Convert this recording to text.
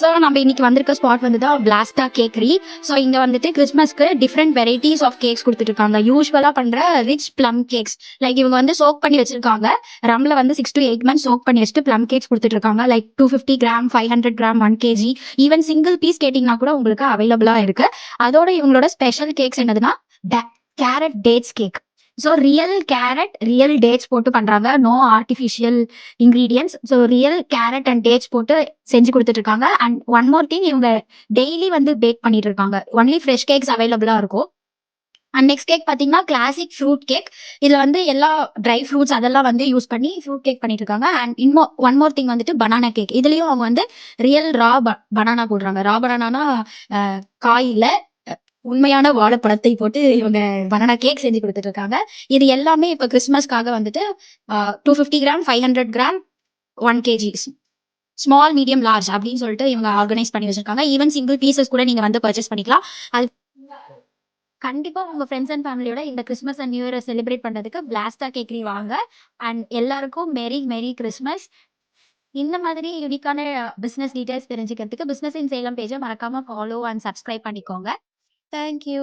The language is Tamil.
ஸோ நம்ம இன்னைக்கு வந்திருக்க ஸ்பாட் வந்து தான் பிளாஸ்டா கேக்கரி. ஸோ இங்க வந்துட்டு கிறிஸ்மஸ்க்கு டிஃப்ரெண்ட் வெரைட்டிஸ் ஆஃப் கேக்ஸ் கொடுத்துட்டு இருக்காங்க. யூஸ்வலா பண்ற ரிச் ப்ளம் கேக்ஸ் லைக் இவங்க வந்து சோக் பண்ணி வச்சிருக்காங்க. ரம்ல வந்து 6 to 8 months சோக் பண்ணி வச்சுட்டு ப்ளம் கேக்ஸ் கொடுத்துட்டு இருக்காங்க. Like 250 gram, 500 gram, 1 kg, even single piece கேட்டிங்கன்னா கூட உங்களுக்கு அவைலபிளா இருக்கு. அதோட இவங்களோட ஸ்பெஷல் கேக்ஸ் என்னதுன்னா carrot dates cake. So real carrot, real dates போட்டு பண்றாங்க. No artificial ingredients. So real carrot and dates போட்டு செஞ்சு கொடுத்துட்டு இருக்காங்க. அண்ட் ஒன் மோர் திங், இவங்க டெய்லி வந்து பேக் பண்ணிட்டு இருக்காங்க. ஒன்லி ஃப்ரெஷ் கேக்ஸ் அவைலபிளா இருக்கும். அண்ட் நெக்ஸ்ட் கேக் பாத்தீங்கன்னா கிளாசிக் ஃப்ரூட் கேக். இதுல வந்து எல்லா ட்ரை ஃப்ரூட்ஸ் அதெல்லாம் வந்து யூஸ் பண்ணி ஃப்ரூட் கேக் பண்ணிட்டு இருக்காங்க. அண்ட் ஒன் மோர் திங் வந்துட்டு பனானா கேக். இதுலயும் அவங்க வந்து ரியல் ரா பனானா போடுறாங்க. ரா பனானா காய் இல்ல, உண்மையான வாழைப்பழத்தை போட்டு இவங்க பனானா கேக் செஞ்சு கொடுத்துட்டு இருக்காங்க. இது எல்லாமே இப்ப கிறிஸ்மஸ்க்காக வந்துட்டு 250 gram, 500 gram, 1 kg, small, medium, large அப்படின்னு சொல்லிட்டு இவங்க ஆர்கனைஸ் பண்ணி வச்சிருக்காங்க. ஈவன் சிங்கிள் பீசஸ் கூட நீங்க வந்து பர்ச்சேஸ் பண்ணிக்கலாம். அது கண்டிப்பா உங்க ஃப்ரெண்ட்ஸ் அண்ட் ஃபேமிலியோட இந்த Christmas and new year celebrate பண்றதுக்கு பிளாஸ்டா கேக்கரி வாங்க. அண்ட் எல்லாருக்கும் மெரி மெரி கிறிஸ்மஸ். இந்த மாதிரி யூனிக்கான பிசினஸ் டீடைல்ஸ் தெரிஞ்சுக்கிறதுக்கு பிசினஸ் இன் சேலம் பேஜை மறக்காம ஃபாலோ அண்ட் சப்ஸ்கிரைப் பண்ணிக்கோங்க. தேங்க்யூ.